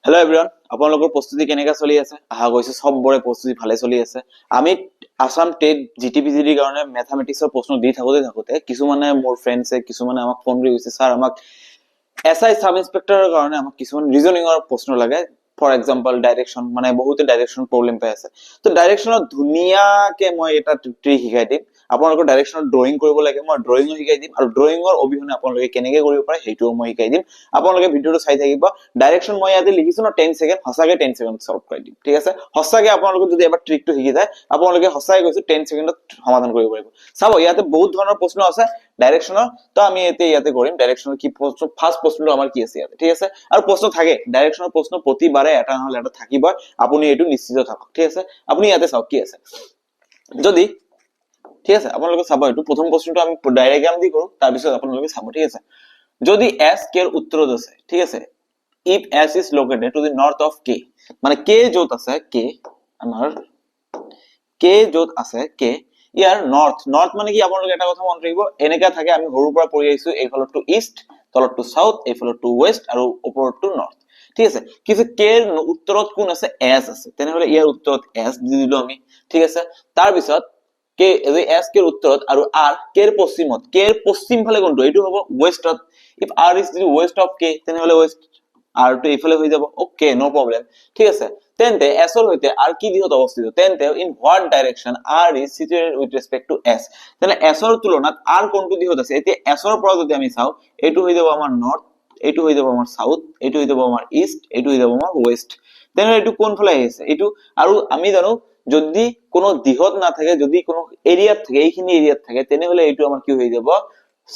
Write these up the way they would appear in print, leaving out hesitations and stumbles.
Hello' everyone, আপোনালোকৰ প্ৰস্তুতি কেনেকা চলি আছে? আশা কৰিছো সবৰে প্ৰস্তুতি ভালে চলি আছে। আমি আসাম টেট জিটিপিজিডিৰ কাৰণে মেথামেটিক্সৰ প্ৰশ্ন দি থাকোতে কিছুমানে মোৰ ফ্ৰেণ্ডছে কিছুমানে আমাক ফোন কৰি কৈছে, স্যাৰ আমাক এসআই সাব ইন্সপেক্টৰৰ কাৰণে আমাক কিছুমান ৰিজনিংৰ প্ৰশ্ন লাগে। ফৰ এক্সাম্পল ডাইৰেকশন, মানে বহুতে ডাইৰেকশন প্ৰব্লেম পাই আছে। তো ডাইৰেকশনত ধুনীয়াকে মই এটা ট্ৰিক শিকাই দিম। আপোনালোকৰ ডাইৰেকশনত ড্ৰয়িং কৰিব লাগে, মই ড্ৰয়িঙো শিকাই দিম, আৰু ড্ৰয়িঙৰ অবিহনে আপোনালোকে কেনেকে কৰিব পাৰে সেইটোও মই শিকাই দিম। আপোনালোকে ভিডিঅটো চাই থাকিব। ডাইৰেকশন মই ইয়াতে লিখিছো ন 10 সেকেন্ড, সঁচাকে 10 সেকেন্ড সলভ কৰি দিম, ঠিক আছে? সঁচাকে আপোনালোকে যদি এবাৰ ট্ৰিকটো শিকি যায়, আপোনালোকে সঁচাই কৈছো 10 সেকেন্ডত সমাধান কৰিব পাৰিব। চাব, ইয়াতে বহুত ধৰণৰ প্ৰশ্ন আছে ডাইৰেকশনৰ, তো আমি ইয়াতে কৰিম ডাইৰেকশনৰ কি প্ৰশ্ন। ফাৰ্স্ট প্ৰশ্নটো আমাৰ কি আছে ইয়াতে, ঠিক আছে? আৰু প্ৰশ্ন থাকে ডাইৰেকশনৰ প্ৰশ্ন প্ৰতিবাৰে এটা নহলে এটা থাকিব, আপুনি এইটো নিশ্চিত থাকক, ঠিক আছে? আপুনি ইয়াতে চাওক কি আছে। যদি ঠিক আছে, আপোনালোকে চাব, এইটো প্ৰথম প্ৰশ্নটো আমি ডাইৰেগ্ৰাম দি কৰো, তাৰ পিছত আপোনালোকে চাব, ঠিক আছে? যদি s k এৰ উত্তৰত আছে, ঠিক আছে, if s is located to the north of k, মানে k যত আছে k, আমাৰ k যত আছে k, ইয়াৰ নৰ্থ মানে কি? আপোনালোকে এটা কথা মনত ৰাখিব, এনেকা থাকে, আমি সৰুৰ পৰা পঢ়ি আহিছো, এইফালৰ টু ইষ্ট, তলৰ টু সাউথ, এইফালৰ টু ওয়েস্ট, আৰু ওপৰৰ টু নৰ্থ, ঠিক আছে? কিন্তু k এৰ উত্তৰত কোন আছে? s আছে, তেনেহলে ইয়াৰ উত্তৰত s দি দিলো আমি, ঠিক আছে? তাৰ পিছত k s কে উত্তৰত আৰু r k এর পশ্চিমত, k এর পশ্চিম ফালে কোনটো? এইটো হ'ব ওয়েস্টত। if r is the west of k, তেনেহলে ওয়েস্ট, r টো এইফালে হৈ যাব। ওকে, নো প্রবলেম, ঠিক আছে? তেন্তে s এর হইতে r কি দিশত অৱস্থিত? তেন্তে in what direction r is situated with respect to s, তেনে s এৰ তুলনাত r কোনটো দিশত আছে? এতিয়া s এৰ পৰা যদি আমি চাও, এইটো হৈ যাব আমাৰ নৰ্থ, এইটো হৈ যাব আমাৰ সাউথ, এইটো হৈ যাব আমাৰ ইষ্ট, এইটো হৈ যাব আমাৰ ওয়েস্ট। তেনে এইটো কোন ফালে আহিছে? এইটো, আৰু আমি জানো যদি কোনো দিশত না থাকে, যদি কোনো এৰিয়াত থাকে, এইখিনি এৰিয়াত থাকে, তেনেহলে এইটো আমাৰ কি হৈ যাব?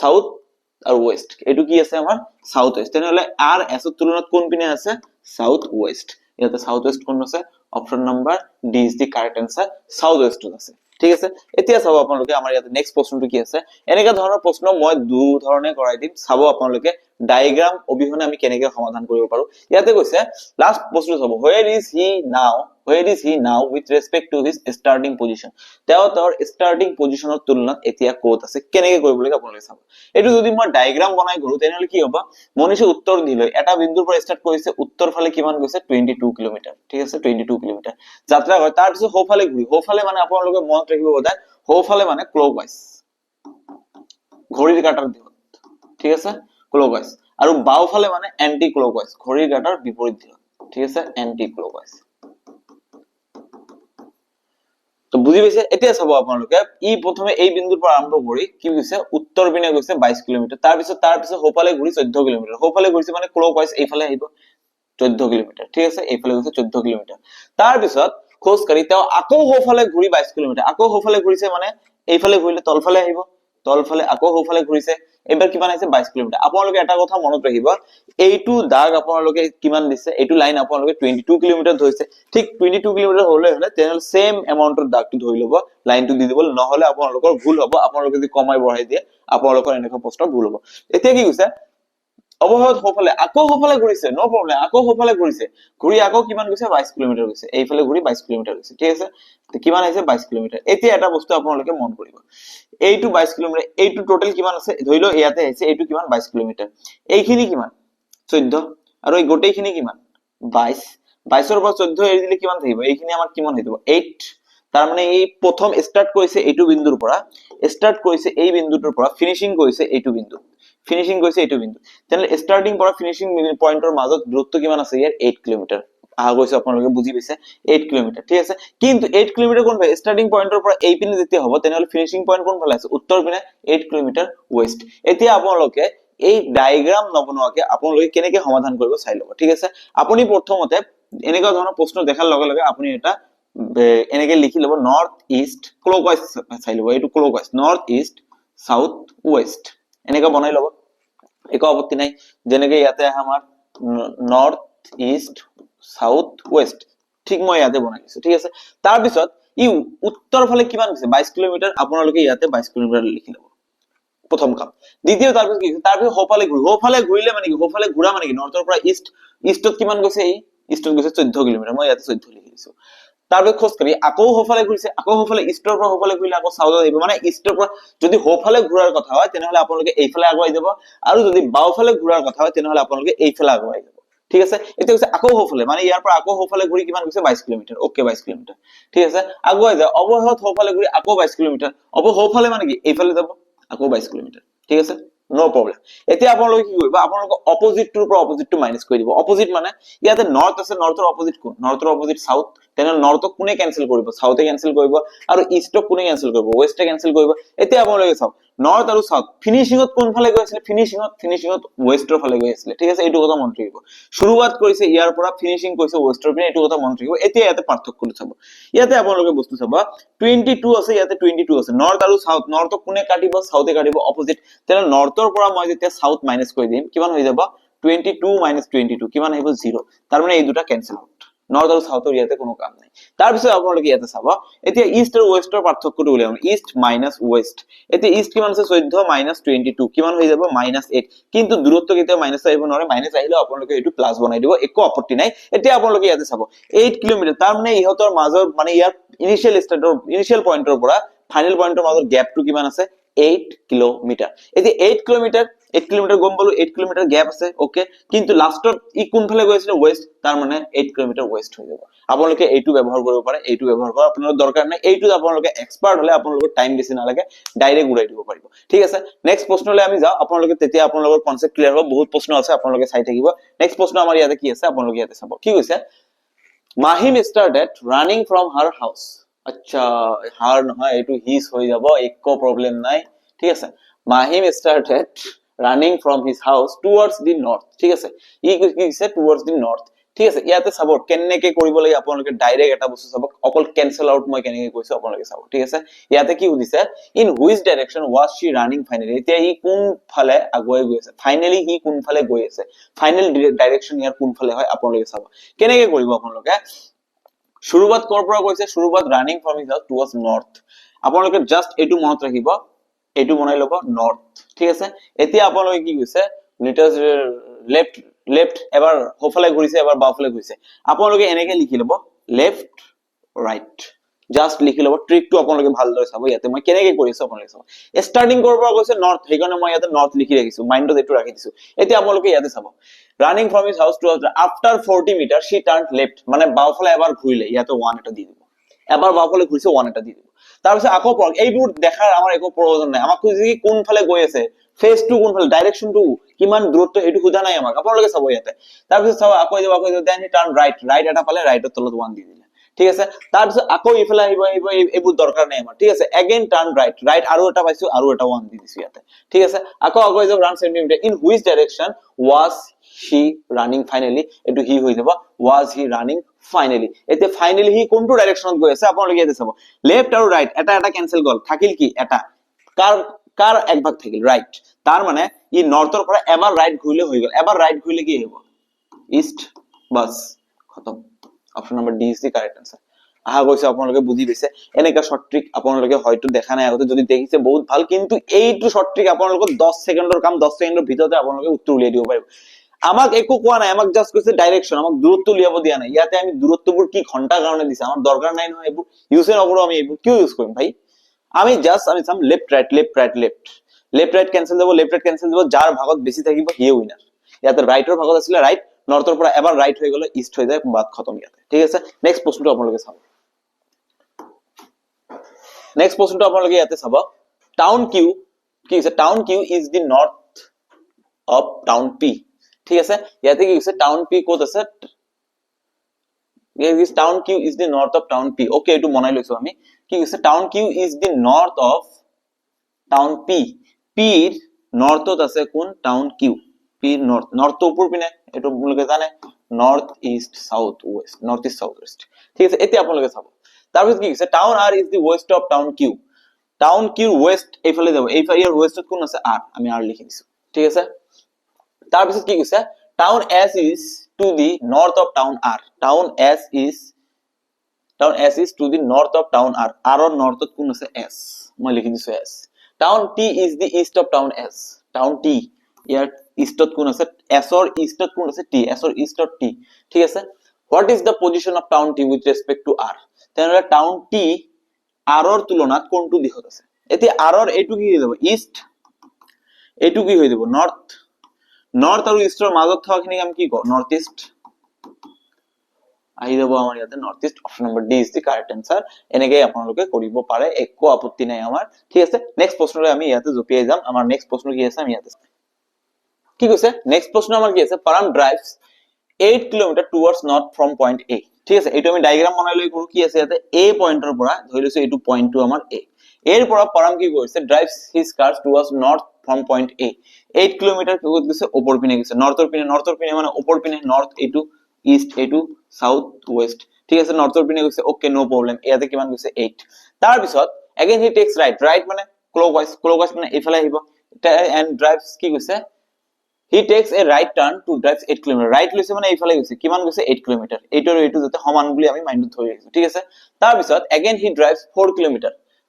South R West. এইটো কি আছে আমাৰ? South West. তেনেহলে আর এস এর তুলনাত কোন পিনে আছে? South West. ইয়াতে সাউথ ওয়েস্ট কোন আছে? Option number D is the correct answer, south West আছে, ঠিক আছে? এতিয়া চাব আপোনালোকে, আমাৰ ইয়াতে নেক্সট প্ৰশ্নটো কি আছে। এনেকা ধৰণৰ প্ৰশ্ন মই দু ধৰণে কৰাই দিম, চাব আপোনালোকে ডায়াগ্ৰাম অবিহনে আমি কেনেকৈ সমাধান কৰিব পাৰো। ইয়াতে কৈছে লাষ্ট প্ৰশ্নটো চাব, where is he now with respect to his starting position, তেওঁ স্টার্টিং পজিশনৰ তুলনাত এতিয়া ক'ত আছে, কেনেকৈ কৰিব লাগে আপোনালোকে চাব। এইটো যদি মই ডায়াগ্ৰাম বনাই কৰো, তেনেহলে কি হ'ব? মনীষে উত্তৰ দিলে, এটা বিন্দুৰ পৰা স্টাৰ্ট কৰিছে, উত্তৰ ফালে কিমান গৈছে? 22 কিলোমিটাৰ, ঠিক আছে? 22 কিলোমিটাৰ যাত্ৰা কৰে। তাৰ পিছত সোঁফালে ঘূৰি, সোঁফালে মানে আপোনালোকে মনত ৰাখিব বোধহয়, সোঁফালে মানে ক্লকৱাইজ, ঘড়ীৰ কাঁটাৰ দিশত, ঠিক আছে? ক্লকৱাইজ। আৰু বাওঁফালে মানে এন্টি ক্লকৱাইজ, ঘড়ীৰ কাঁটাৰ বিপৰীত দিশত, ঠিক আছে? Anti clockwise. তো বুঝি পাইছে? এতিয়া চাব আপোনালোকে, ই প্ৰথমে এই বিন্দুৰ পৰা আৰম্ভ কৰি কি গৈছে? উত্তৰ পিনে গৈছে 22 কিলোমিটাৰ, তাৰ পিছত সোঁফালে ঘূৰি 14 কিলোমিটাৰ, সোঁফালে ঘূৰিছে মানে ক্লকৱাইজ এইফালে আহিব 14 কিলোমিটাৰ, ঠিক আছে? এইফালে গৈছে 14 কিলোমিটাৰ। তাৰ পিছত খোজ কাঢ়ি তেওঁ আকৌ সোঁফালে ঘূৰি 22 কিলোমিটাৰ, আকৌ সোঁফালে ঘূৰিছে, মানে এইফালে ঘূৰিলে তলফালে আহিব, তলফালে আকৌ সোঁফালে ঘূৰিছে, এবাৰ কিমান আহিছে? 22 কিলোমিটাৰ। আপোনালোকে এটা কথা মনত ৰাখিব, এইটো দাগ আপোনালোকে কিমান দিছে, এইটো লাইন আপোনালোকে 22 কিলোমিটাৰ ধৰিছে, ঠিক 22 কিলোমিটাৰ হলে তেনেহলে সেম এমাউন্টৰ দাগটো ধৰি লব, লাইনটো দি দিব, নহলে আপোনালোকৰ ভুল হ'ব। আপোনালোকে যদি কমাই বঢ়াই দিয়ে, আপোনালোকৰ এনেকুৱা প্ৰশ্ন ভুল হ'ব। এতিয়া কি কৈছে? অৱশেষত সোঁফালে, আকৌ সোঁফালে ঘূৰিছে, নো প্ৰব্লেম, আকৌ সোঁফালে ঘূৰিছে, ঘূৰি আকৌ কিমান গৈছে? 22 কিলোমিটাৰ গৈছে, এইফালে ঘূৰি 22 কিলোমিটাৰ গৈছে, ঠিক আছে? কিমান আহিছে? 22 কিলোমিটাৰ। এতিয়া এটা বস্তু আপোনালোকে মন কৰিব, এইটো 22 কিলোমিটাৰ, এইটো টোটাল কিমান আছে? ধৰি লও ইয়াতে আহিছে, এইটো কিমান? 22 কিলোমিটাৰ। এইখিনি কিমান? 14, আৰু এই গোটেইখিনি কিমান? 22। 22ৰ পৰা 14 এৰি দিলে কিমান থাকিব? এইখিনি আমাৰ কিমান হৈ যাব? 8। তাৰ মানে এই প্ৰথম স্টাৰ্ট কৰিছে এইটো বিন্দুৰ পৰা, স্টাৰ্ট কৰিছে এই বিন্দুটোৰ পৰা, ফিনিশিং কৰিছে এইটো বিন্দু, ফিনিশিং কৰিছে এইটো বিন্দু। তেনেহলে স্টাৰ্টিং পৰা ফিনিশিং পয়েন্টৰ মাজত দূৰত্ব কিমান আছে? ইয়াৰ 8 কিলোমিটাৰ। আহা গৈছে, আপোনালোকে বুজি পাইছে? 8 কিলোমিটাৰ, ঠিক আছে? কিন্তু 8 কিলোমিটাৰ কোন ফালে? স্টাৰ্টিং পয়েন্টৰ পৰা এই পিনে যেতিয়া হ'ব, তেনেহলে ফিনিশিং পয়েন্ট কোন ফালে আছে? উত্তৰ পিনে, 8 কিলোমিটাৰ ওয়েস্ট। এতিয়া আপোনালোকে এই ডায়াগ্ৰাম নবনোৱাকে আপোনালোকে কেনেকৈ সমাধান কৰিব চাই ল'ব, ঠিক আছে? আপুনি প্ৰথমতে এনেকুৱা ধৰণৰ প্ৰশ্ন দেখাৰ লগে লগে আপুনি এটা এনেকে লিখি লব, নৰ্থ ইস্ট ক্লকৱাইজ চাই লব, এইটো clockwise, north east south West, এনেকা বনাই লব, একো আপত্তি নাই। যেনেকে ইয়াতে আমাৰ নর্থ ইস্ট সাউথ ওয়েস্ট, ঠিক মই ইয়াতে বনাই দিছো, ঠিক আছে? তাৰ পিছত ই উত্তৰ ফালে কিমান গৈছে? 22 কিলোমিটাৰ, আপোনালোকে ইয়াতে 22 কিলোমিটাৰ লিখি লব, প্ৰথম কাম। দ্বিতীয়, তাৰপিছত কি? তাৰপিছত সোঁফালে ঘূৰি, সোঁফালে ঘূৰিলে মানে কি? সোঁফালে ঘূৰা মানে কি? নৰ্থৰ পৰা ইষ্ট, ইষ্টত কিমান গৈছে? এই ইষ্টত গৈছে 14 কিলোমিটাৰ, মই ইয়াতে 14 লিখি দিছো। তাৰপিছত খোজ কাঢ়ি আকৌ সোঁফালে ঘূৰিছে, আকৌ সোঁফালে ইষ্টৰ পৰা সোঁফালে ঘূৰিলে আকৌ সাউথত আহিব, মানে ইষ্টৰ পৰা যদি সোঁফালে ঘূৰাৰ কথা হয় তেনেহলে আপোনালোকে এইফালে আগুৱাই যাব, আৰু যদি বাওঁফালে ঘূৰাৰ কথা হয় তেনেহলে আপোনালোকে এইফালে আগুৱাই যাব, ঠিক আছে এতিয়া কৈছে আকৌ সোঁফালে মানে ইয়াৰ পৰা আকৌ সোঁফালে ঘূৰি কিমান গৈছে 22 কিলোমিটাৰ ওকে 22 কিলোমিটাৰ ঠিক আছে আগুৱাই যায় অৱশেষত সোঁফালে ঘূৰি আকৌ 22 কিলোমিটাৰ সোঁফালে মানে কি এইফালে যাব আকৌ 22 কিলোমিটাৰ ঠিক আছে নো প্ৰবলেম এতিয়া আপোনালোকে কি কৰিব আপোনালোকে অপোজিটটোৰ পৰা অপোজিটটো মাইনাস কৰি দিব অপোজিট মানে ইয়াতে নৰ্থ আছে নৰ্থৰ অপোজিট কোন নৰ্থৰ অপোজিট সাউথ তেনে নৰ্থক কোনে কেনসেল কৰিব সাউথে কেনসেল কৰিব আৰু ইষ্টক কোনে কেনসেল কৰিব ওয়েস্টে কেনসেল কৰিব এতিয়া আপোনালোকে চাওক নৰ্থ আৰু সাউথ ফিনিশিংত কোন ফালে গৈ আছিল ফিনিশিংত ওয়েষ্টৰ ফালে গৈ আছিল ঠিক আছে এইটো কথা মন ৰাখিব শুৰুৱাত কৰিছে ইয়াৰ পৰা ফিনিশিং কৰিছে ওয়েষ্টৰ পিনে এইটো কথা মন ৰাখিব এতিয়া ইয়াতে পাৰ্থক্যটো চাব ইয়াতে আপোনালোকে বস্তু চাব 22 আছে ইয়াতে 22 আছে নৰ্থ আৰু সাউথ নৰ্থক কোনে কাটিব সাউথে কাটিব অপোজিট তেনে নৰ্থৰ পৰা মই যেতিয়া সাউথ মাইনাস কৰি দিম কিমান হৈ যাব 22 - 22 কিমান আহিব 0 তাৰ মানে এই দুটা কেনসেল আউট নৰ্থ আৰু সাউথৰ ইয়াতে কোনো কাম নাই তাৰ পিছত আপোনালোকে ইয়াতে চাব এতিয়া ইষ্ট আৰু ওয়েষ্টৰ পাৰ্থক্যটো উলিয়াম ইষ্ট মাইনাস ওয়েষ্ট এতিয়া ইষ্ট কিমান আছে 14 - 22 কিমান হৈ যাব -8 কিন্তু দূৰত্ব কেতিয়া মাইনাস আহিব নোৱাৰে মাইনাস আহিলে আপোনালোকে এটো প্লাস বনাই দিব একো আপত্তি নাই এতিয়া আপোনালোকে ইয়াতে চাব 8 কিলোমিটাৰ তাৰ মানে ইহতৰ মাজৰ মানে ইয়াৰ ইনিশিয়াল পইণ্টৰ পৰা ফাইনাল পইণ্টৰ মাজৰ গ্যাপটো কিমান আছে 8 কিলোমিটাৰ এতিয়া 8 কিলোমিটাৰ গম পালো 8 কিলোমিটাৰ গ্যাপ আছে ওকে কিন্তু লাষ্টত ই কোন ফালে গৈ আছিল ওয়েস্ট তাৰ মানে 8 কিলোমিটাৰ ওয়েস্ট হৈ যাব আপোনালোকে এইটো ব্যৱহাৰ কৰিব পাৰে এইটো ব্যৱহাৰ কৰা আপোনাৰ দৰকাৰ নাই এইটো আপোনালোকে এক্সপাৰ্ট হলে আপোনালোকৰ টাইম বেছি নালাগে ডাইৰেক্ট উৰাই দিব পাৰিব ঠিক আছে নেক্সট প্ৰশ্নলৈ আমি যাও আপোনালোকে তেতিয়া আপোনালোকৰ কনসেপ্ট ক্লিয়াৰ হ'ব বহুত প্ৰশ্ন আছে আপোনালোকে চাই থাকিব নেক্সট প্ৰশ্ন আমাৰ ইয়াতে কি আছে আপোনালোকে ইয়াতে চাব কি কৈছে Mahim started running from her house আচ্ছা হার নহয় এটো হিজ হৈ যাব একো প্ৰবলেম নাই ঠিক আছে Mahim started running from his house towards the north ঠিক আছে ই কৈছে towards the north ঠিক আছে ইয়াতে চাব কেনেকে কৰিব লাগে আপোনালোকে ডাইৰেক্ট এটা বস্তু চাব অকল ক্যান্সেল আউট মই কেনেকে কৈছো আপোনালোকে চাব ঠিক আছে ইয়াতে কি সুধিছে in which direction was she running finally এতিয়া ই কোন ফালে আগুৱাই গৈ আছে ফাইনালি হি কোন ফালে গৈ আছে ফাইনাল ডাইৰেকশন ইয়াৰ কোন ফালে হয় আপোনালোকে চাব কেনেকে কৰিব আপোনালোকে শুৰুৱাত কৰ পৰা কৈছে শুৰুৱাত running from his house towards north আপোনালোকে জাস্ট এটো মনত ৰাখিব এটো বনাই লব নৰ্থ ঠিক আছে এতিয়া আপোনালোকে কি কৈছে লিটাৰ লেফট এবাৰ হোফালে ঘুৰিছে এবাৰ বাওফালে ঘুৰিছে আপোনালোকে এনেকে লিখি লব লেফট ৰাইট জাস্ট লিখি লব ট্ৰিকটো আপোনালোকে ভালদৰে চাব ইয়াতে মই কেনেকে কৰিছো আপোনালোকে চাব ষ্টাৰ্টিং কৰ পৰা কৈছে নৰ্থ সেইকাৰণে মই ইয়াতে নৰ্থ লিখি ৰাখিছো মাইন্ডত এটো ৰাখি দিছো এতিয়া আপোনালোকে ইয়াতে চাব running from his house to after 40 meters she turned left মানে বাওফালে এবাৰ ঘুৰিলে ইয়াতে 1 এটা দি দিব এবাৰ বাওফালে ঘুৰিছে 1 এটা দি দিব তাৰ পিছত আকৌ এইবোৰ দেখাৰ আমাৰ একো প্ৰয়োজন নাই আমাক কৈছে কি কোন ফালে গৈ আছে ফেজ টু কোন ফালে ডাইৰেকশন টু কিমান দূৰত্ব হেতু খুদা নাই আমাক আপোনালোকে চাব ইয়াতে তাৰ পিছত চাব আকৌ দেন হি টাৰ্ন ৰাইট এটা পালে ৰাইটৰ তলত 1 দি দিলে ঠিক আছে তাৰ পিছত আকৌ ইফালে আহিব এইবোৰ দৰকাৰ নাই আমাৰ ঠিক আছে এগেইন টাৰ্ন ৰাইট আৰু এটা পাইছো আৰু এটা 1 দি দিছো ইয়াতে ঠিক আছে আকৌ যাব run centimetre in which direction was he running finally এটো হি হৈ যাব was he running finally এতে ফাইনালি হি কোনটো ডাইৰেকশনত গৈ আছে আপোনালোকে ইয়াতে চাব লেফট আৰু ৰাইট এটা ক্যান্সেল গল থাকিল কি এটা কাৰ এক ভাগ থাকিল ৰাইট তাৰ মানে ই নৰ্থৰ পৰা এবাৰ ৰাইট ঘুৰিলে হৈ গল এবাৰ ৰাইট ঘুৰিলে কি হ'ব ইষ্ট বাস খতম option number D is the correct answer আহা গৈছে আপোনালোকে বুজি পাইছে এনেকা শৰ্ট ট্ৰিক আপোনালোকে হয়তো দেখা নাই আগতে যদি দেখিছে বহুত ভাল কিন্তু এইটো শৰ্ট ট্ৰিক আপোনালোকক 10 সেকেন্ডৰ কাম 10 সেকেন্ডৰ ভিতৰতে আপোনালোকে উত্তৰ উলিয়াই দিব পাৰিব আমাক একো কোৱা নাই আমাক জাস্ট কৈছে ডাইৰেকশন আমাক দূৰত্ব উলিয়াব দিয়া নাই ইয়াতে আমি দূৰত্ববোৰ কি ঘন্টা কাৰণে দিছে আমাৰ দৰকাৰ নাই নহয় এইবোৰ ইউজে নকৰো আমি এইবোৰ কিয় ইউজ কৰিম ভাই আমি চাম লেফট ৰাইট ক্যান্সেল যাব লেফট ৰাইট ক্যান্সেল যাব যাৰ ভাগত বেছি থাকিব হিয়ে উইনাৰ ইয়াতে ৰাইটৰ ভাগত আছিল ৰাইট নৰ্থৰ পৰা এবাৰ ৰাইট হৈ গলে ইষ্ট হৈ যায় বাদ খতম ইয়াতে ঠিক আছে নেক্সট প্ৰশ্নটো আপোনালোকে চাব নেক্সট প্ৰশ্নটো আপোনালোকে ইয়াতে চাব টাউন কিউ কি আছে town Q is the north of town P ঠিক আছে ইয়াতে কি কৈছে টাউন পি কোড আছে town Q is the north of town P okay এটো মনাই লৈছো আমি কি কৈছে town Q is the north of town P P নৰ্থত আছে কোন টাউন কিউ পিৰ নৰ্থ উপৰ পিনে এটো আপোনালোকে জানে নৰ্থ ইষ্ট সাউথ ওয়েস্ট ঠিক আছে এতিয়া আপোনালোকে চাব তাৰপিছত কি কৈছে town R is the west of town Q west এইফালে যাব এইফালে ওয়েস্টত কোন আছে আৰ আমি আৰ লিখি দিছো ঠিক আছে তাৰপিছত কি কৈছে town S is to the north of town R town S is to the north of town R আৰৰ নৰ্থত কোন আছে এস মই লিখি দিছো S town T is the east of town S town T ইয়াৰ ইষ্টত কোন আছে এছৰ ইষ্টত কোন আছে টি এছৰ ইষ্টত টি ঠিক আছে what is the position of town T with respect to R তেনেহলে টাউন টি আৰৰ তুলনাত কোনটো দিশত আছে এতিয়া আৰৰ এটো কি হৈ যাব ইষ্ট এটো কি হৈ যাব নৰ্থ নৰ্থ আৰু ইষ্টৰ মাজত থকাখিনিক আমি কি কওঁ নৰ্থ ইষ্ট আহি যাব আমাৰ ইয়াতে north east option number D is the correct answer এনেকৈ আপোনালোকে কৰিব পাৰে একো আপত্তি নাই আমাৰ ঠিক আছে নেক্সট প্ৰশ্নলৈ আমি ইয়াতে জপিয়াই যাম আমাৰ নেক্সট প্ৰশ্ন কি আছে আমি ইয়াতে কি কৈছে নেক্সট প্ৰশ্ন আমাৰ কি আছে Param drives 8 kilometre towards north from point A ঠিক আছে এইটো আমি ডায়াগ্ৰাম বনাই লৈ কৰো কি আছে ইয়াতে এ পইণ্টৰ পৰা ধৰি লৈছো এইটো পইণ্টটো আমাৰ এ এৰ পৰা পাৰাম কি কৰিছে drives his cars towards north from point A 8 kilometre ক'ত গৈছে ওপৰ পিনে গৈছে নৰ্থৰ পিনে মানে ওপৰ পিনে নৰ্থ এইটো ইষ্ট এইটো সাউথ ওয়েস্ট ঠিক আছে নৰ্থৰ পিনে গৈছে ওকে নো প্ৰবলেম ইয়াতে কিমান গৈছে 8 তাৰ পিছত এগেইন হি টেক্স ৰাইট মানে ক্লকৱাইজ মানে এইফালে আহিব এন্ড ড্ৰাইভস কি গৈছে he takes a right turn to drive 8 km right লৈছে মানে এইফালে গৈছে কিমান গৈছে 8 km এইটোৰ এইটো যাতে সমান বুলি আমি মাইন্ডত ধৰি ৰাখিছো ঠিক আছে তাৰ পিছত এগেইন হি ড্ৰাইভস 4 km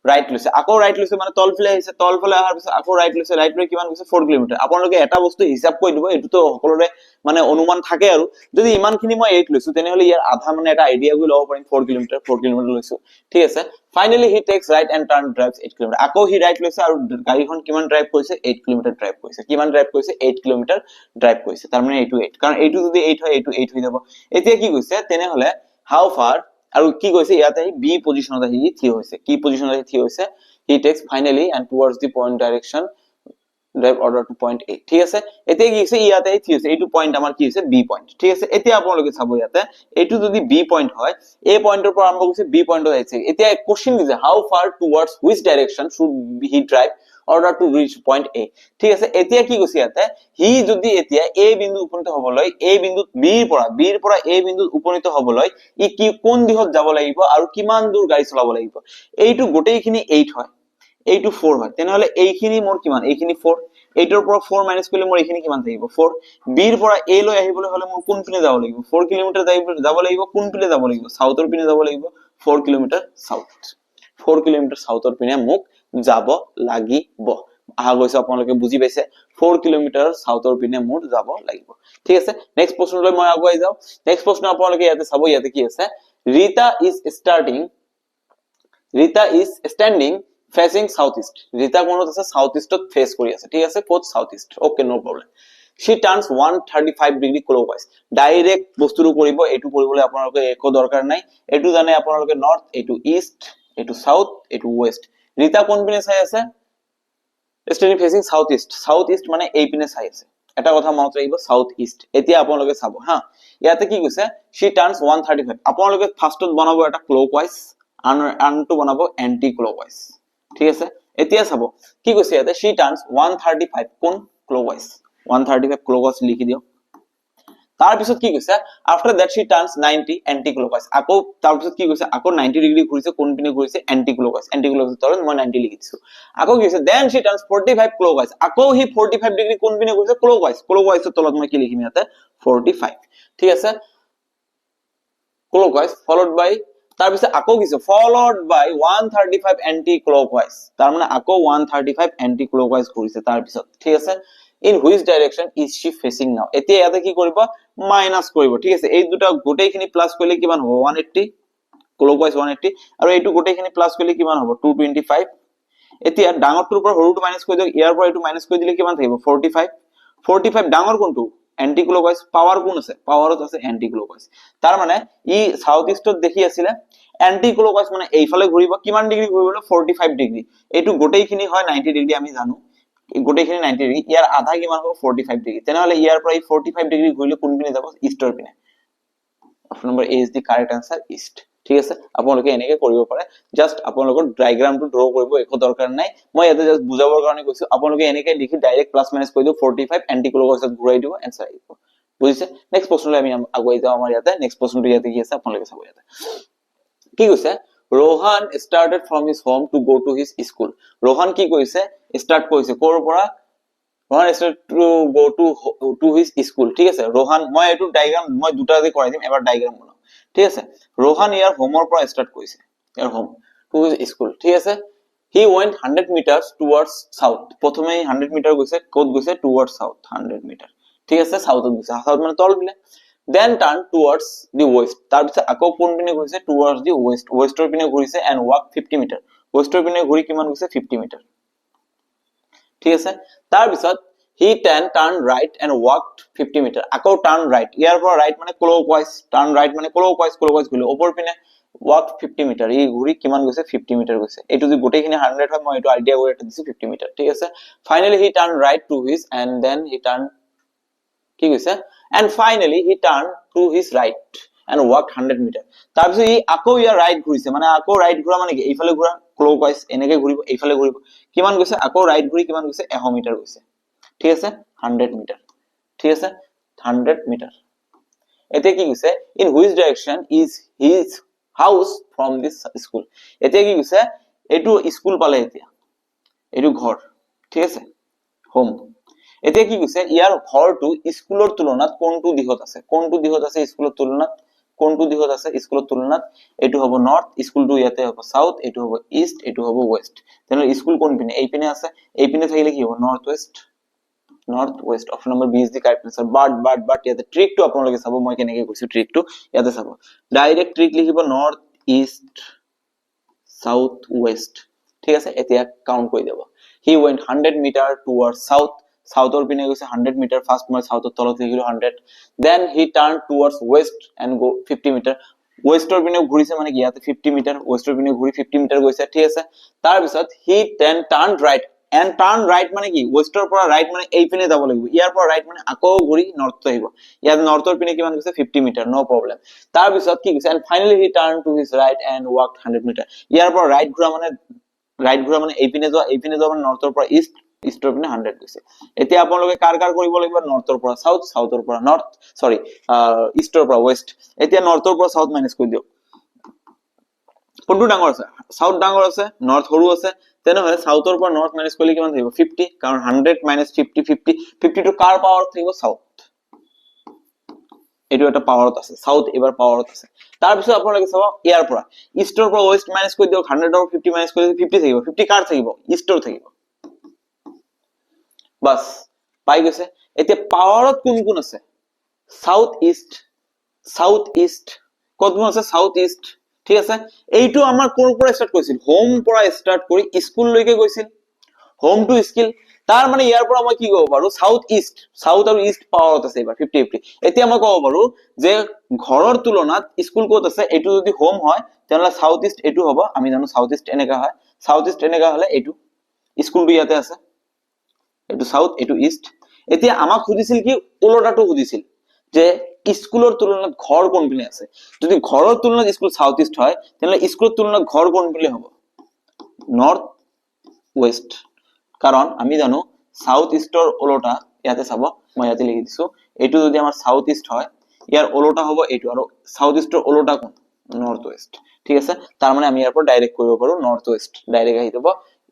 ৰাইট লৈছে আকৌ ৰাইট লৈছে মানে তলফালে আহিছে তলফালে আহাৰ পিছত আকৌ ৰাইট লৈছে ৰাইট লৈ কিমান গৈছে 4 কিলোমিটাৰ আপোনালোকে এটা বস্তু হিসাব কৰি দিব এটো তো সকলোৰে মানে অনুমান থাকে আৰু যদি ইমানখিনি মই 8 লৈছো তেনেহলে ইয়াৰ আধা মানে এটা আইডিয়া গৈ লব পাৰিম 4 কিলোমিটাৰ লৈছো ঠিক আছে finally he takes right and turn drives 8 kilometre আকৌ হি ৰাইট লৈছে আৰু গাড়ীখন কিমান ড্ৰাইভ কৰিছে 8 কিলোমিটাৰ ড্ৰাইভ কৰিছে কিমান ড্ৰাইভ কৰিছে 8 কিলোমিটাৰ ড্ৰাইভ কৰিছে তাৰ মানে এইটো 8 কাৰণ এইটো যদি 8 হয় এইটো 8 হৈ যাব এতিয়া কি কৈছে তেনেহলে হাউ ফাৰ আৰু কি কৈছে ইয়াতে বি পজিশনত আহি থিয় হৈছে কি পজিশনত আহি থিয় হৈছে he takes finally and towards the point direction drive order to point A ঠিক আছে এতিয়া কি হৈছে ইয়াতে থিয় হৈছে এইটো পয়েন্ট আমাৰ কি হৈছে বি পয়েন্ট ঠিক আছে এতিয়া আপোনালোকে চাব ইয়াতে এইটো যদি বি পয়েন্ট হয় এ পয়েন্টৰ পৰা আৰম্ভ কৰিছে বি পয়েন্টত আহিছে এতিয়া কোশ্চেন দিছে how far towards which direction should he drive order to reach point A ঠিক আছে এতিয়া কি কৈছে ইয়াতে হি যদি এতিয়া এ বিন্দু উপনীত হবলৈ এ বিন্দুত বিৰ পৰা এ বিন্দুত উপনীত হবলৈ ই কি কোন দিশত যাব লাগিব আৰু কিমান দূৰ গাড়ী চলাব লাগিব এইটো গোটেইখিনি 8 হয় এইটো 4 হয় তেনেহলে এইখিনি মোৰ কিমান এইখিনি 4 8ৰ পৰা 4 মাইনাস কৰিলে মোৰ এইখিনি কিমান থাকিব 4 বিৰ পৰা এ লৈ আহিবলৈ হলে মোৰ কোন পিনে যাব লাগিব 4 কিলোমিটাৰ যাব লাগিব কোন পিনে যাব লাগিব সাউথৰ পিনে যাব লাগিব 4 কিলোমিটাৰ সাউথৰ পিনে মোক যাব লাগিব আহা গৈছে আপোনালোকে বুজি পাইছে 4 কিলোমিটাৰ সাউথৰ পিনে মোৰ যাব লাগিব ঠিক আছে নেক্সট প্ৰশ্নলৈ মই আগুৱাই যাও নেক্সট প্ৰশ্ন আপোনালোকে ইয়াতে চাব ইয়াতে কি আছে Rita is standing facing southeast Rita কোনত আছে সাউথইষ্টত ফেস কৰি আছে ঠিক আছে কোত southeast okay no problem she turns 135 degree clockwise direct বস্তুটো কৰিব এটো কৰিবলৈ আপোনালোকে একো দৰকাৰ নাই এটো জানে আপোনালোকে নৰ্থ এটো ইষ্ট এটো সাউথ এটো ওয়েস্ট ৰীতা কোন পিনে চাই আছে standing facing southeast মানে এই পিনে চাই আছে এটা কথা মনত ৰাখিব সাউথ ইষ্ট এতিয়া আপোনালোকে চাব হা ইয়াতে কি কৈছে she turns 135 আপোনালোকে ফাৰ্ষ্টত বনাব এটা ক্লকৱাইজ আনটো বনাব এন্টি ক্লকৱাইজ ঠিক আছে এতিয়া চাব কি কৈছে ইয়াতে she turns 135 কোন ক্লকৱাইজ 135 ক্লকৱাইজ লিখি দিও তাৰ পিছত কি কৈছে after that she turns 90 anti clockwise আকৌ তাৰ পিছত কি কৈছে আকৌ 90 ডিগ্ৰী ঘুৰিছে কোন পিনে ঘুৰিছে anti clockwise তলত মই 90 লিখি দিছো আকৌ কি কৈছে then she turns 45 clockwise আকৌ হি 45 ডিগ্ৰী কোন পিনে ঘুৰিছে clockwise তলত মই কি লিখিম ইয়াতে 45 ঠিক আছে clockwise followed by তাৰ পিছত আকৌ কিছে followed by 135 anti clockwise তাৰ মানে আকৌ 135 anti clockwise ঘুৰিছে তাৰ পিছত ঠিক আছে in which direction is she facing now এতিয়া ইয়াতে কি কৰিব মাইনাস কৰিব ঠিক আছে এই দুটা গোটেইখিনি প্লাস কৰিলে কিমান হ'ব 180 clockwise 180 আৰু এইটো গোটেইখিনি প্লাস কৰিলে কিমান হ'ব 225 এতিয়া ডাঙৰটোৰ পৰা সৰুটো মাইনাস কৰি দিও ইয়াৰ পৰা এইটো মাইনাস কৰি দিলে কিমান থাকিব 45 ডাঙৰ কোনটো এন্টি ক্লকৱাইজ পাৱাৰ কোন আছে পাৱাৰত আছে এন্টি ক্লকৱাইজ তাৰ মানে ই সাউথ ইষ্টত দেখি আছিল এন্টি ক্লকৱাইজ মানে এইফালে ঘুৰিব কিমান ডিগ্ৰী ঘুৰিব 45 ডিগ্ৰী এইটো গোটেইখিনি হয় 90 ডিগ্ৰী আমি জানো গোটেইখিনি 90 ডিগ্ৰী ইয়াৰ আধা কিমান হ'ব 45 ডিগ্ৰী তেনেহলে ইয়াৰ পৰা 45 ডিগ্ৰী ঘুৰিলে কোন পিনে যাব ইষ্টৰ পিনে option number A is the correct answer east ঠিক আছে আপোনালোকে এনেকৈ কৰিব পাৰে জাস্ট আপোনালোকৰ ডায়াগ্ৰামটো ড্ৰ কৰিব একো দৰকাৰ নাই মই ইয়াতে জাস্ট বুজাবৰ কাৰণে কৈছো আপোনালোকে এনেকৈ লিখি ডাইৰেক্ট প্লাস মাইনাস কৰি দিও 45 এন্টি ক্লকৱাইজত ঘূৰাই দিও আনসাৰ আহিব বুজিছে নেক্সট প্ৰশ্নলৈ আমি আগুৱাই যাও আমাৰ ইয়াতে নেক্সট প্ৰশ্নটো ইয়াতে কি আছে আপোনালোকে চাব ইয়াতে কি কৈছে Rohan started from his home to go to his school Rohan কি কৈছে স্টার্ট কৰিছে কোৰ পৰা Rohan started to go to his school ঠিক আছে Rohan মই এটো ডায়াগ্ৰাম মই দুটা যে কৰাই দিম এবাৰ ডায়াগ্ৰাম বনাও ঠিক আছে Rohan ইয়াৰ হোমৰ পৰা স্টাৰ্ট কৰিছে ইয়াৰ হোম টু হিজ স্কুল ঠিক আছে he went 100 meters towards south প্ৰথমে 100 মিটাৰ গৈছে কোত গৈছে towards south 100 মিটাৰ ঠিক আছে সাউথত গৈছে সাউথ মানে তল পিনে then turn towards the west তাৰ পিছত আকৌ কোন পিনে গৈছে towards the westৰ পিনে ঘুৰিছে and walk 50 মিটাৰ westৰ পিনে ঘুৰি কিমান গৈছে 50 মিটাৰ ঠিক আছে তাৰ পিছত he turned right and walked 50 meter. আকৌ turn right, ইয়াৰ পৰা right মানে clockwise, turn right মানে clockwise ঘূৰিলো ওপৰ পিনে walked 50 meter, ই ঘূৰি কিমান গৈছে 50 meter গৈছে। এইটো যদি গোটেইখিনি 100 হয় মই এইটো আইডিয়া কৰি এটা দিছো 50 meter, ঠিক আছে। Finally he turned right to his and then he turned কি কৈছে and finally he turned to his right and walked 100 meter. তাৰপিছত ই আকৌ ইয়াৰ right ঘূৰিছে, মানে আকৌ right ঘূৰা মানে কি এইফালে ঘূৰা clockwise, এনেকে ঘূৰিব এইফালে ঘূৰিব, কিমান গৈছে আকৌ right ঘূৰি কিমান গৈছে 100 মিটাৰ গৈছে, ঠিক আছে 100 মিটাৰ, ঠিক আছে 100 মিটাৰ। এতিয়া কি কৈছে in which direction is his house from this school, এতিয়া কি কৈছে এইটো স্কুল পালে, এতিয়া এইটো ঘৰ, ঠিক আছে হোম। এতিয়া কি কৈছে ইয়াৰ ঘৰটো স্কুলৰ তুলনাত কোনটো দিশত আছে, কোনটো দিশত আছে স্কুলৰ তুলনাত, কোনটো দিশত আছে স্কুলৰ তুলনাত, এইটো হ'ব নৰ্থ, স্কুলটো ইয়াতে হ'ব সাউথ, এইটো হ'ব ইষ্ট, এইটো হ'ব ওয়েস্ট। তেনেহলে স্কুল কোন পিনে এই পিনে আছে, এই পিনে থাকিলে কি হ'ব north west, north west. Option number B is the correct answer. But ইয়াতে ট্ৰিকটো আপোনালোকে চাব, মই কেনেকে কৈছো ট্ৰিকটো ইয়াতে চাব। ডাইৰেক্ট ট্ৰিক লিখিব নৰ্থ ইষ্ট সাউথ ওয়েস্ট, ঠিক আছে। এতিয়া কাউন্ট কৰি যাব, he went 100 meter towards south, সাউথৰ পিনে গৈছে 100 মিটাৰ, ফাৰ্স্ট মই সাউথৰ তলত লিখিলো 100, then he turned towards west and go 50 metre, ওয়েস্টৰ পিনে ঘূৰিছে মানে কি ইয়াতে 50 মিটাৰ, ওয়েস্টৰ পিনে ঘূৰি 50 মিটাৰ গৈছে, ঠিক আছে। তাৰ পিছত he then turned right and turn right মানে কি ওয়েস্টৰ পৰা ৰাইট মানে এই পিনে যাব লাগিব, ইয়াৰ পৰা ৰাইট মানে আকৌ ঘূৰি নৰ্থ আহিব, ইয়াত নৰ্থৰ পিনে কিমান গৈছে 50 মিটাৰ, নো প্ৰবলেম। তাৰ পিছত কি কৈছে and finally he turned to his right and walked 100 metre, ইয়াৰ পৰা ৰাইট ঘূৰা মানে এই পিনে যোৱা মানে নৰ্থৰ পৰা ইষ্ট, ইষ্টৰ পিনে 100 গৈছে। এতিয়া আপোনালোকে কাৰ কৰিব লাগিব নৰ্থৰ পৰা সাউথ, সাউথৰ পৰা নৰ্থ, সৰি ইষ্টৰ পৰা ওয়েস্ট। এতিয়া নৰ্থৰ পৰা সাউথ মাইনাস কৰি দিয়ক, কোনটো ডাঙৰ আছে সাউথ ডাঙৰ আছে নৰ্থ সৰু আছে, তেনেহলে সাউথৰ পৰা নৰ্থ মাইনাস কৰিলে কিমান থাকিব 50, কাৰণ 100 minus 50 50 টো কাৰ পাৱাৰত থাকিব সাউথ, এইটো এটা পাৱাৰত আছে সাউথ, এবাৰ পাৱাৰত আছে। তাৰ পিছত আপোনালোকে চাব ইয়াৰ পৰা ইষ্টৰ পৰা ওয়েস্ট মাইনাস কৰি দিয়ক, 100 আৰু 50 মাইনাস কৰিলে 50 থাকিব, 50 কাৰ থাকিব ইষ্টৰ থাকিব, বাস পাই গৈছে। এতিয়া পাৱাৰত কোন কোন আছে সাউথ ইষ্ট, সাউথ ইষ্ট কোন কোন আছে সাউথ ইষ্ট, ঠিক আছে। এইটো আমাৰ কোৰ পৰা স্টাৰ্ট কৰিছিল, হোম পৰা স্টাৰ্ট কৰি স্কুল লৈকে গৈছিল, হোম টু স্কিল। তাৰ মানে ইয়াৰ পৰা মই কি ক'ব পাৰো সাউথ ইষ্ট, সাউথ আৰু ইষ্ট পাৱাৰত আছে এবাৰ 50-50। এতিয়া মই ক'ব পাৰো যে ঘৰৰ তুলনাত স্কুল ক'ত আছে, এইটো যদি হোম হয় তেনেহলে সাউথ ইষ্ট এইটো হ'ব, আমি জানো সাউথ ইষ্ট এনেকা হয়, সাউথ ইষ্ট এনেকা হলে এইটো স্কুলটো ইয়াতে আছে, এইটো সাউথ এইটো ইষ্ট। এতিয়া আমাক সুধিছিল কি উল্টাটো সুধিছিল যে স্কুলৰ তুলনাত ঘৰ কোন পিনে আছে, যদি ঘৰৰ তুলনাত স্কুল সাউথ ইষ্ট হয় তেনেহলে স্কুলৰ তুলনাত ঘৰ কোন পিনে হ'ব নৰ্থ ওয়েস্ট, কাৰণ আমি জানো সাউথ ইষ্টৰ উল্টা ইয়াতে চাব, মই ইয়াতে লিখি দিছো, এইটো যদি আমাৰ সাউথ ইষ্ট হয় ইয়াৰ উল্টা হ'ব এইটো, আৰু সাউথ ইষ্টৰ উল্টা কোন নৰ্থ ওয়েস্ট, ঠিক আছে। তাৰ মানে আমি ইয়াৰ পৰা ডাইৰেক্ট কৰিব পাৰো নৰ্থ ওয়েস্ট, ডাইৰেক্ট আহি যাব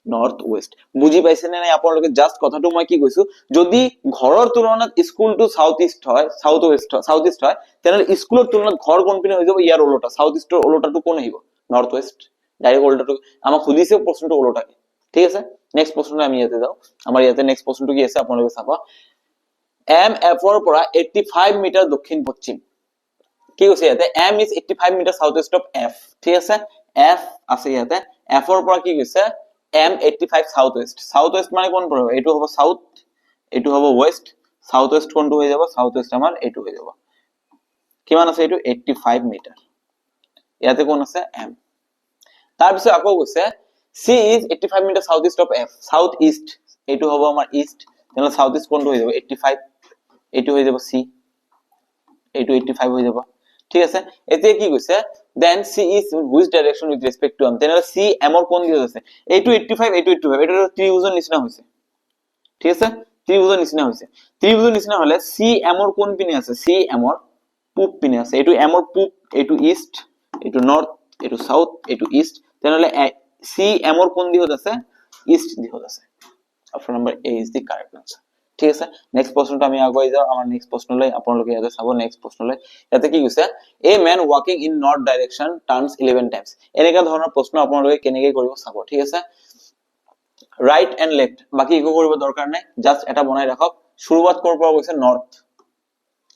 নৰ্থ ওয়েস্ট। বুজি পাইছে নে নাই আপোনালোকে, জাস্ট কথাটো মই কি কৈছো, যদি ঘৰৰ তুলনাত স্কুলটো সাউথ ইষ্ট হয়, সাউথ ইষ্ট হয় তেনেহলে স্কুলৰ তুলনাত ঘৰ কোন পিনে হৈ যাব ইয়াৰ উল্টা, সাউথ ইষ্টৰ উল্টাটো কোন আহিব নৰ্থ ওয়েস্ট, ডাইৰেক্ট উল্টাটো আমাক সুধিছে প্ৰশ্নটো উল্টাকে, ঠিক আছে। নেক্সট প্ৰশ্নটো আমি ইয়াতে যাও, আমাৰ ইয়াতে নেক্সট প্ৰশ্নটো কি আছে আপোনালোকে চাব, এম এফৰ পৰা 85 মিটাৰ দক্ষিণ পশ্চিম, কি কৈছে ইয়াতে M is 85 metre south east of F, ঠিক আছে। এফ আছে ইয়াতে, এফৰ পৰা কি কৈছে M 85 south west, south west মানে কোন পৰিব, এইটো হ'ব সাউথ, এইটো হ'ব ওয়েস্ট, সাউথ ওয়েস্ট কোনটো হৈ যাব সাউথ ওয়েস্ট আমাৰ এইটো হৈ যাব, কিমান আছে এইটো 85 মিটাৰ, ইয়াতে কোন আছে এম। তাৰ পিছত আকৌ কৈছে C is 85 metre south east of F, south east এইটো হ'ব আমাৰ ইষ্ট, তেনেহলে সাউথ ইষ্ট কোনটো হৈ যাব 85, এইটো হৈ যাব সি, এইটো 85 হৈ যাব, ঠিক আছে। এতিয়া কি কৈছে then C is in which direction with respect to M, তেনেহলে সি এম ৰ কোন দিশত আছে, এইটো 85 এইটো 85, এইটো ত্ৰিভুজৰ নিচিনা হৈছে, ঠিক আছে ত্ৰিভুজৰ নিচিনা হৈছে। ত্ৰিভুজৰ নিচিনা হলে সি এম ৰ কোন পিনে আছে, সি এম ৰ পূব পিনে আছে, এইটো এম ৰ পূব, এইটো ইষ্ট, এইটো নৰ্থ, এইটো সাউথ, এইটো ইষ্ট, তেনেহলে সি এম ৰ কোন দিশত আছে ইষ্ট দিশত আছে, option number A is the correct answer, ঠিক আছে। নেক্সট প্ৰশ্নটো আমি আগুৱাই যাও, আমাৰ নেক্সট প্ৰশ্নলৈ আপোনালোকে ইয়াতে চাব, নেক্সট প্ৰশ্নলৈ ইয়াতে কি কৈছে a man walking in north direction turns 11 times, এনেকা ধৰণৰ প্ৰশ্ন আপোনালোকে কেনেকৈ কৰিব চাব, ঠিক আছে। ৰাইট এন্ড লেফট বাকি একো কৰিব দৰকাৰ নাই, জাস্ট এটা বনাই ৰাখক, শুৰুৱাত কৰ পৰা গৈছে নৰ্থ,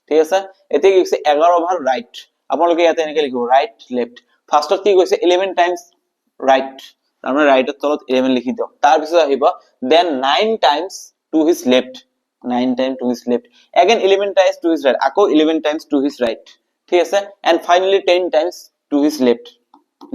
ঠিক আছে। এতিয়া কি কৈছে 11 ভাগ ৰাইট, আপোনালোকে ইয়াতে এনেকৈ লিখিব ৰাইট লেফট, ফাৰ্ষ্টত কি কৈছে 11 টাইমস ৰাইট, তাৰমানে ৰাইটৰ তলত 11 লিখি দিয়ক, তাৰ পিছত আহিব then 9 times to his left, 9 times to his left, again 11 times to his right, আকৌ 11 times to his right, ঠিক আছে, and finally 10 times to his left,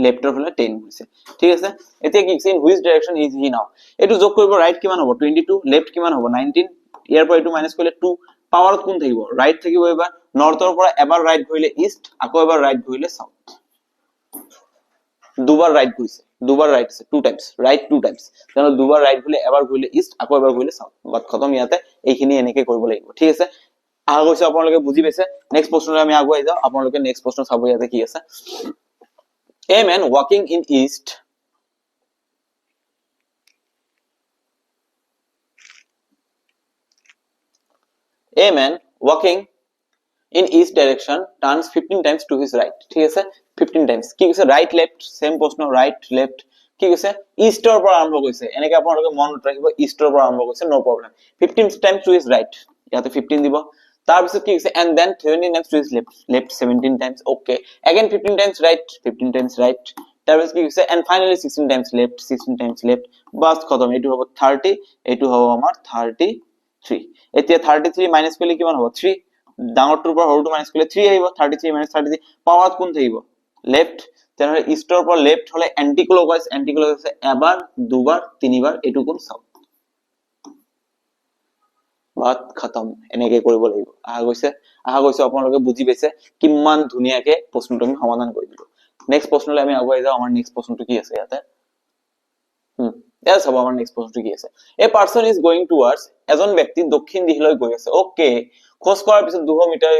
লেফটৰ ফালে 10 হৈছে, ঠিক আছে। এতিয়া কি in which direction is he now, এটো যোগ কৰিব, ৰাইট কিমান হ'ব 22, লেফট কিমান হ'ব 19, ইয়াৰ পৰা এটো মাইনাস কৰিলে 2, পাৱাৰত কোন থাকিব, ৰাইট থাকিব। এবাৰ নৰ্থৰ পৰা এবাৰ ৰাইট ঘূৰিলে ইষ্ট, আকৌ এবাৰ ৰাইট ঘূৰিলে সাউথ, দুবাৰ ৰাইট ঘূৰিছে, দুবাৰ ৰাইট আছে, 2 টাইমস ৰাইট, 2 টাইমস, তেনে দুবাৰ ৰাইট ঘূৰিলে এবাৰ ঘূৰিলে ইষ্ট, আকৌ এবাৰ ঘূৰিলে সাউথ, বাট খতম। ইয়াতে এইখিনি এনেকৈ কৰিব লাগিব, ঠিক আছে। আহা গৈছে, আপোনালোকে বুজি পাইছে। নেক্সট প্ৰশ্নলৈ আমি আগুৱাই যাওঁ, আপোনালোকে নেক্সট প্ৰশ্ন চাব ইয়াতে কি আছে। A man walking in east in east direction turns 15 times to his right, ঠিক আছে 15 times, কি কৈছে রাইট লেফট, সেম প্ৰশ্ন, ৰাইট লেফট, কি কৈছে ইষ্টৰ পৰা আৰম্ভ কৰিছে, এনেকৈ আপোনালোকে মন ৰাখিব, ইষ্টৰ পৰা আৰম্ভ কৰিছে, নো problem, 15 times to his right, ইয়াতে 15 দিব। তাৰ পিছত কি কৈছে and then 17 times to his left, left 17 times, okay, again 15 times right, 15 times right, তাৰ পিছত কি কৈছে and finally 16 times left, 16 times left, বাস খতম। এইটো হ'ব 30, এইটো হ'ব আমাৰ 33। এতিয়া 33 মাইনাস কৰিলে কিমান হ'ব 3, ডাঙৰটোৰ পৰা সৰুটো মাইনাস কৰিলে 3 আহিব, 33 minus 33, পাৱাৰত কোন থাকিব লেফট, তেনেহলে ইষ্টৰ পৰা লেফট হলে এন্টি ক্লকৱাইজ, এন্টি ক্লকৱাইজ এবাৰ দুবাৰ তিনিবাৰ, এইটো কোন সাউথ, বাত খতম। এনেকৈ কৰিব লাগিব। আহা গৈছে আপোনালোকে বুজি পাইছে কিমান ধুনীয়াকে প্ৰশ্নটো আমি সমাধান কৰি দিলো। নেক্সট প্ৰশ্নলৈ আমি আগুৱাই যাওঁ। আমাৰ নেক্সট প্ৰশ্নটো কি আছে ইয়াতে, চাব আমাৰ নেক্সট প্ৰশ্নটো কি আছে। এ পাৰ্সন ইজ গোয়িং টুৱাৰ্ডছ, এজন ব্যক্তি দক্ষিণ দিশলৈ গৈ আছে, ওকে, খোজ কৰাৰ পিছত 200 মিটাৰ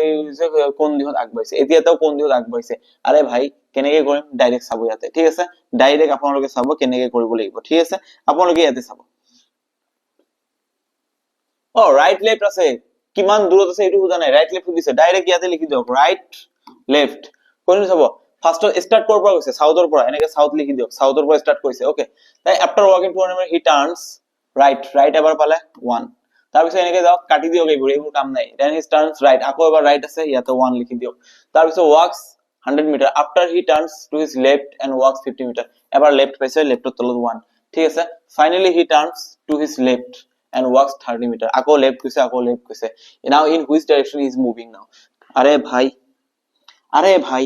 কোন দিশত আগবাঢ়িছে, এতিয়া তেওঁ কোন দিশত আগবাঢ়িছে। আৰে ভাই কেনেকৈ কৰিম, ডাইৰেক্ট চাব ইয়াতে, ঠিক আছে, ডাইৰেক্ট আপোনালোকে চাব কেনেকৈ কৰিব লাগিব, ঠিক আছে। আপোনালোকে ইয়াতে চাব, ৰাইট লেফট আছে, কিমান দূৰত আছে এইটো বুজা নাই, ৰাইট লেফট দিছে, ডাইৰেক্ট ইয়াতে লিখি দিয়ক ৰাইট লেফট। কোনটো চাব, ফাৰ্স্ট স্টাৰ্ট কৰ পৰা গৈছে, সাউথৰ পৰা, এনেকৈ সাউথ লিখি দিয়ক, সাউথৰ পৰা স্টাৰ্ট কৰিছে, ওকে। তাই after walking two he turns right, right এবাৰ পালে 1, তাৰ পিছত এনেকৈ যাওক, কাটি দিয়ক, এইবোৰ কাম নাই, দেন হি টাৰ্নস ৰাইট, আকৌ এবাৰ ৰাইট আছে, ইয়াতে 1 লিখি দিয়ক। তাৰ পিছত walks 100 metre, after he turns to his left and walks 50 metre, এবাৰ লেফট পাইছে, লেফটৰ তলত 1, ঠিক আছে। Finally he turns to his left and walks 30 meter, আকৌ লেফট গৈছে, আকৌ লেফট গৈছে। now in which direction he is moving now, আৰে ভাই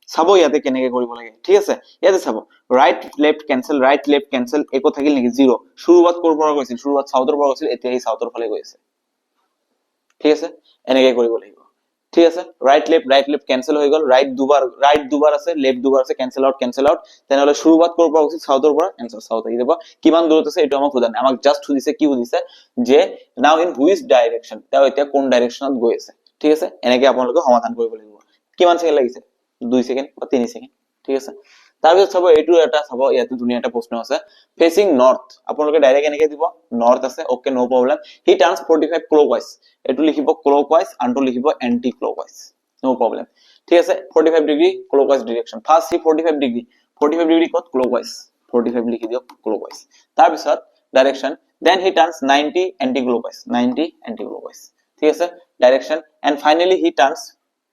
চাব ইয়াতে কেনেকৈ কৰিব লাগে, ঠিক আছে। ইয়াতে চাব ৰাইট লেফট কেনসেল, একো থাকিল নেকি, 0, শুৰুৱাত কৰ পৰা গৈছিল, শুৰুৱাত সাউথৰ পৰা গৈছিল, এতিয়া হি সাউথৰ ফালে গৈ আছে, ঠিক আছে। এনেকৈ কৰিব লাগিব, ঠিক আছে। ৰাইট লেফট ক্যান্সেল হৈ গল, ৰাইট দুবাৰ আছে, লেফট দুবাৰ আছে, ক্যান্সেল আউট, তেনেহলে শুৰুৱাত কৰ পৰা গৈছিল, সাউথৰ পৰা, এনসাৰ সাউথ আহি যাব। কিমান দূৰত আছে এইটো আমাক সোধা নাই, আমাক জাস্ট সুধিছে, কি সুধিছে যে নাও ইন হুইচ ডাইৰেকশন, তেওঁ এতিয়া কোন ডাইৰেকশনত গৈ আছে, ঠিক আছে। এনেকৈ আপোনালোকে সমাধান কৰিব লাগিব। কিমান সেকেন্ড লাগিছে, 2 সেকেন্ড বা 3 সেকেন্ড, ঠিক আছে। তাৰপিছত চাব এইটো এটা চাব, ইয়াতে ধুনীয়া এটা প্ৰশ্ন আছে, ফেসিং নৰ্থ, আপোনালোকে ডাইৰেক্ট এনেকৈ দিব, নৰ্থ আছে, ওকে, নো প্ৰবলেম। হি টাৰ্নস 45 ক্লকৱাইজ, এইটো লিখিব ক্লকৱাইজ, আনটো লিখিব এন্টি ক্লকৱাইজ, নো প্ৰবলেম, ঠিক আছে। 45 ডিগ্ৰী ক্লকৱাইজ ডিৰেকশন, ফাৰ্স্ট হি 45 ডিগ্ৰী কত, ক্লকৱাইজ, 45 লিখি দিয়ক ক্লকৱাইজ। তাৰপিছত ডাইৰেকশন, দেন হি টাৰ্নস 90 এন্টি ক্লকৱাইজ, 90 এন্টি ক্লকৱাইজ, ঠিক আছে, direction, and finally he টাৰ্নস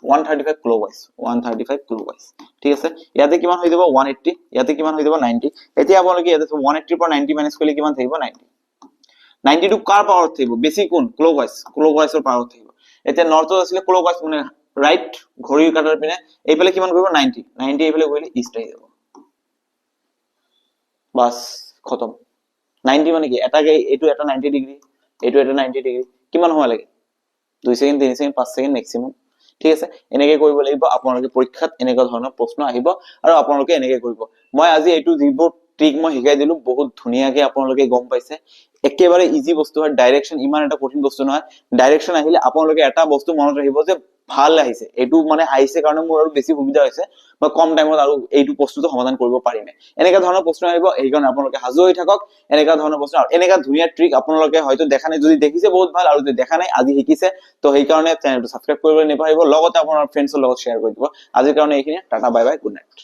135 clockwise, ঠিক আছে। ইয়াতে কিমান হৈ যাব 180, ইয়াতে কিমান হৈ যাব 90। এতিয়া আপোনালোকে ইয়াতে 180 পৰা 90 মাইনাস কৰিলে কিমান থাকিব 90, 90 টু কাৰ পাৱাৰত থাকিব, বেছি কোন, ক্লকৱাইজৰ পাৱাৰত থাকিব। এতিয়া নৰ্থত আছিলে ক্লকৱাইজ, মানে ৰাইট ঘড়িৰ কাটাৰ পিনে, এইফালে কিমান কৰিব 90 এইফালে কৰিলে ইষ্ট আহি যাব, বাস খতম। 90 মানে কি, এইটো এটা 90 ডিগ্ৰী, এইটো এটা 90 ডিগ্ৰী, কিমান সময় লাগে, 2 সেকেন্ড 3 সেকেন্ড 5 সেকেন্ড ম্যাক্সিমাম, ঠিক আছে। এনেকৈ কৰিব লাগিব। আপোনালোকে পৰীক্ষাত এনেকুৱা ধৰণৰ প্ৰশ্ন আহিব আৰু আপোনালোকে এনেকৈ কৰিব। মই আজি এইটো যিবোৰ ট্ৰিক মই শিকাই দিলো, বহুত ধুনীয়াকে আপোনালোকে গম পাইছে, একেবাৰে ইজি বস্তু হয়। ডাইৰেকশন ইমান এটা কঠিন বস্তু নহয়। ডাইৰেকশন আহিলে আপোনালোকে এটা বস্তু মনত ৰাখিব যে ভাল আহিছে, এইটো মানে আহিছে কাৰণে মোৰ আৰু বেছি সুবিধা হৈছে, মই কম টাইমত আৰু এইটো বস্তুটো সমাধান কৰিব পাৰিমে। এনেকুৱা ধৰণৰ প্ৰশ্ন আহিব, সেইকাৰণে আপোনালোকে সাজু হৈ থাকক। এনেকুৱা ধৰণৰ প্ৰশ্ন আৰু এনেকুৱা ধুনীয়া ট্ৰিক আপোনালোকে হয়তো দেখা নাই, যদি দেখিছে বহুত ভাল, আৰু যদি দেখা নাই আজি শিকিছে, তো সেইকাৰণে চেনেলটো সাবস্ক্ৰাইব কৰিবলৈ নাপাহৰিব, লগতে আপোনাৰ ফ্ৰেণ্ডছৰ লগত শ্বেয়াৰ কৰি দিব। আজিৰ কাৰণে এইখিনি, tata bye bye, good night.